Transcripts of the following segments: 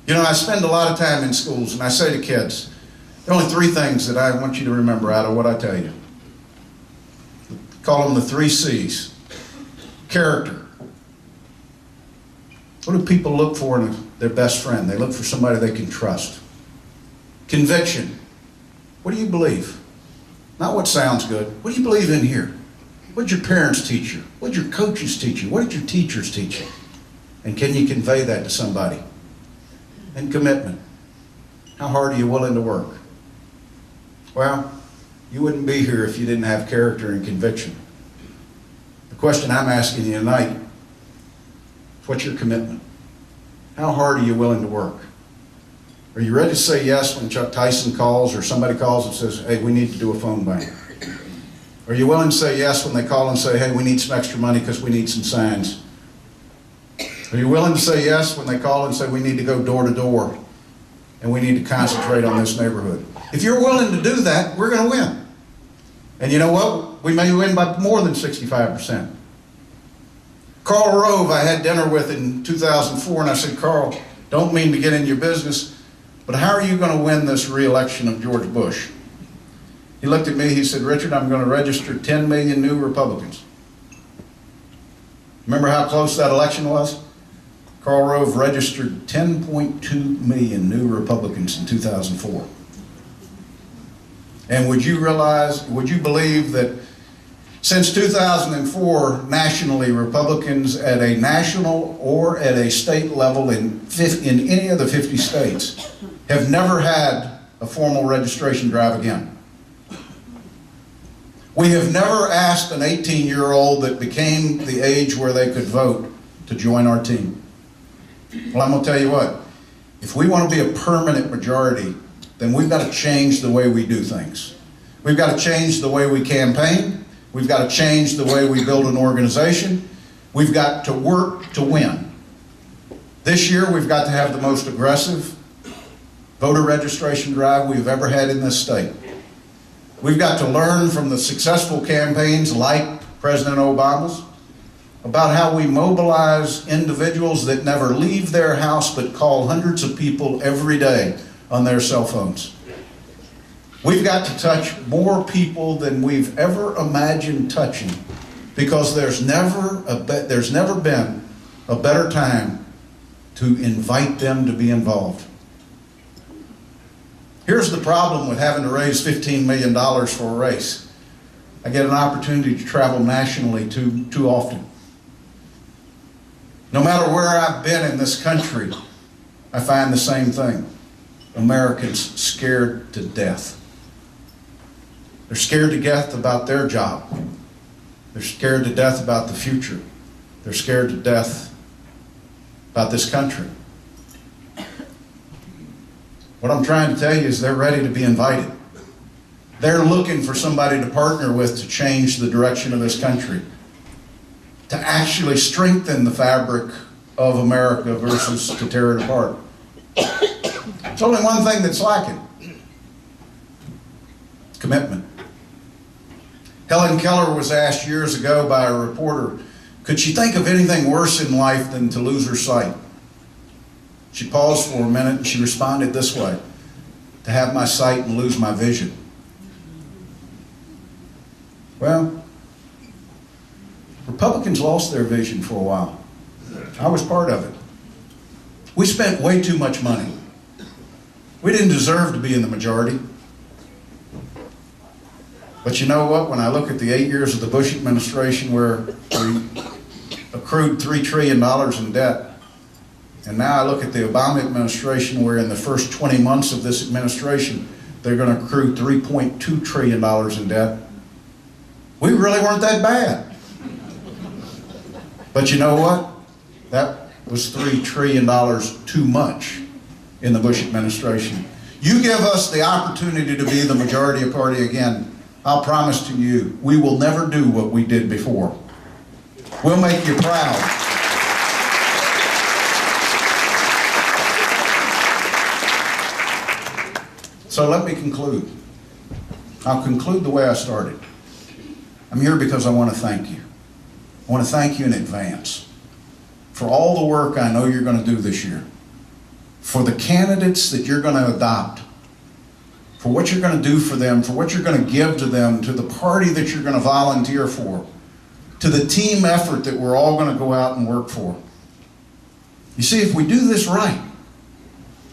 You know, I spend a lot of time in schools, and I say to kids, there are only three things that I want you to remember out of what I tell you. Call them the 3 C's. Character. What do people look for in their best friend? They look for somebody they can trust. Conviction. What do you believe? Not what sounds good. What do you believe in here? What did your parents teach you? What did your coaches teach you? What did your teachers teach you? And can you convey that to somebody? And commitment. How hard are you willing to work? Well, you wouldn't be here if you didn't have character and conviction. The question I'm asking you tonight is, what's your commitment? How hard are you willing to work? Are you ready to say yes when Chuck Tyson calls or somebody calls and says, hey, we need to do a phone bank? Are you willing to say yes when they call and say, hey, we need some extra money because we need some signs? Are you willing to say yes when they call and say, we need to go door to door and we need to concentrate on this neighborhood? If you're willing to do that, we're going to win. And you know what? We may win by more than 65%. Carl Rove, I had dinner with in 2004, and I said, Carl, don't mean to get in your business, but how are you going to win this re-election of George Bush? He looked at me, he said, Richard, I'm going to register 10 million new Republicans. Remember how close that election was? Carl Rove registered 10.2 million new Republicans in 2004. And would you believe that since 2004, nationally, Republicans at a national or at a state level in any of the 50 states have never had a formal registration drive again. We have never asked an 18-year-old that became the age where they could vote to join our team. Well, I'm going to tell you what, if we want to be a permanent majority, then we've got to change the way we do things. We've got to change the way we campaign. We've got to change the way we build an organization. We've got to work to win. This year, we've got to have the most aggressive voter registration drive we've ever had in this state. We've got to learn from the successful campaigns like President Obama's about how we mobilize individuals that never leave their house but call hundreds of people every day on their cell phones. We've got to touch more people than we've ever imagined touching, because there's never been a better time to invite them to be involved. Here's the problem with having to raise $15 million for a race. I get an opportunity to travel nationally too often. No matter where I've been in this country, I find the same thing. Americans scared to death. They're scared to death about their job. They're scared to death about the future. They're scared to death about this country. What I'm trying to tell you is they're ready to be invited. They're looking for somebody to partner with to change the direction of this country, to actually strengthen the fabric of America versus to tear it apart. There's only one thing that's lacking: commitment. Helen Keller was asked years ago by a reporter, could she think of anything worse in life than to lose her sight? She paused for a minute and she responded this way: to have my sight and lose my vision. Well, Republicans lost their vision for a while. I was part of it. We spent way too much money. We didn't deserve to be in the majority. But you know what? When I look at the 8 years of the Bush administration where we accrued $3 trillion in debt, and now I look at the Obama administration where in the first 20 months of this administration, they're going to accrue $3.2 trillion in debt. We really weren't that bad. But you know what? That was $3 trillion too much in the Bush administration. You give us the opportunity to be the majority party again, I'll promise to you, we will never do what we did before. We'll make you proud. So let me conclude. I'll conclude the way I started. I'm here because I want to thank you. I want to thank you in advance for all the work I know you're going to do this year. for the candidates that you're going to adopt, for what you're going to do for them, for what you're going to give to them, to the party that you're going to volunteer for, to the team effort that we're all going to go out and work for. You see, if we do this right,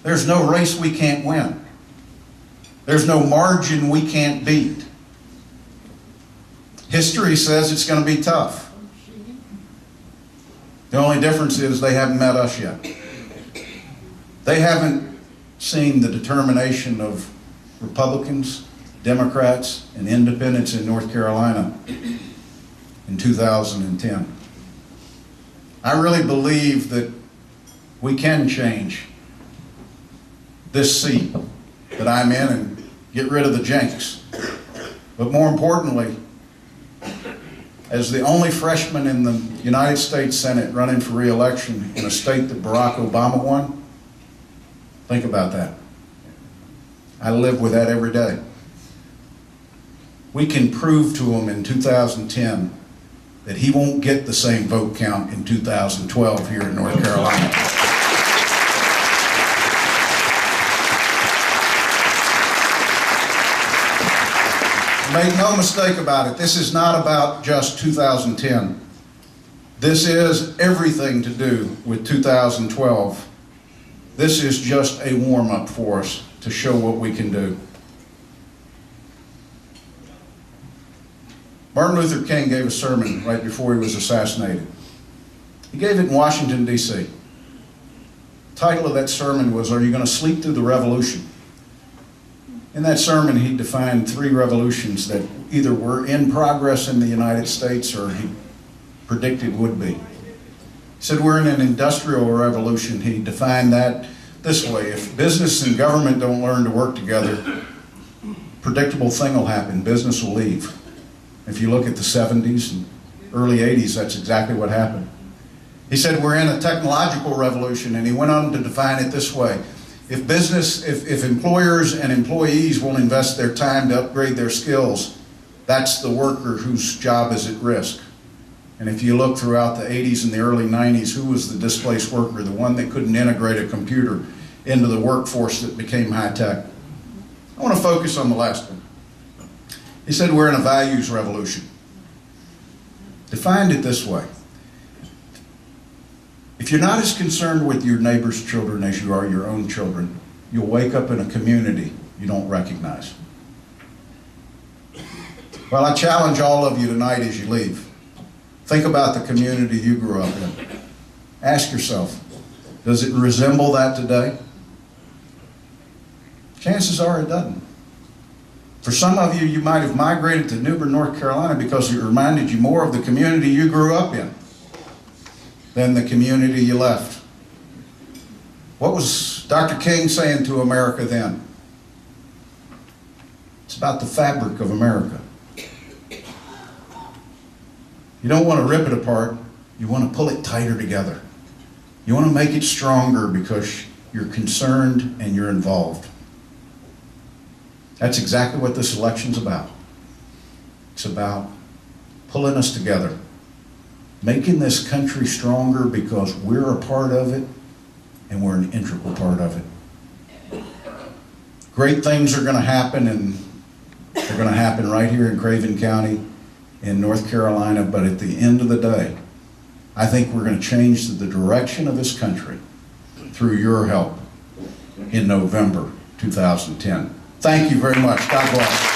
there's no race we can't win. There's no margin we can't beat. History says it's going to be tough. The only difference is they haven't met us yet. They haven't seen the determination of Republicans, Democrats, and independents in North Carolina in 2010. I really believe that we can change this seat that I'm in and get rid of the jinx. But more importantly, as the only freshman in the United States Senate running for re-election in a state that Barack Obama won, think about that. I live with that every day. We can prove to him in 2010 that he won't get the same vote count in 2012 here in North Carolina. Make no mistake about it, this is not about just 2010. This is everything to do with 2012. This is just a warm-up for us to show what we can do. Martin Luther King gave a sermon right before he was assassinated. He gave it in Washington, D.C. The title of that sermon was, "Are You Going to Sleep Through the Revolution?" In that sermon, he defined 3 revolutions that either were in progress in the United States or he predicted would be. He said we're in an industrial revolution. He defined that this way: if business and government don't learn to work together, predictable thing will happen. Business will leave. If you look at the 70s and early 80s, that's exactly what happened. He said we're in a technological revolution, and he went on to define it this way: if employers and employees won't invest their time to upgrade their skills, that's the worker whose job is at risk. And if you look throughout the 80s and the early 90s, who was the displaced worker? The one that couldn't integrate a computer into the workforce that became high-tech. I want to focus on the last one. He said we're in a values revolution. Defined it this way: if you're not as concerned with your neighbor's children as you are your own children, you'll wake up in a community you don't recognize. Well, I challenge all of you tonight as you leave. Think about the community you grew up in. Ask yourself, does it resemble that today? Chances are it doesn't. For some of you, you might have migrated to New Bern, North Carolina because it reminded you more of the community you grew up in than the community you left. What was Dr. King saying to America then? It's about the fabric of America. You don't want to rip it apart. You want to pull it tighter together. You want to make it stronger because you're concerned and you're involved. That's exactly what this election's about. It's about pulling us together, making this country stronger because we're a part of it and we're an integral part of it. Great things are going to happen, and they're going to happen right here in Craven County in North Carolina, but at the end of the day, I think we're going to change the direction of this country through your help in November 2010. Thank you very much. God bless.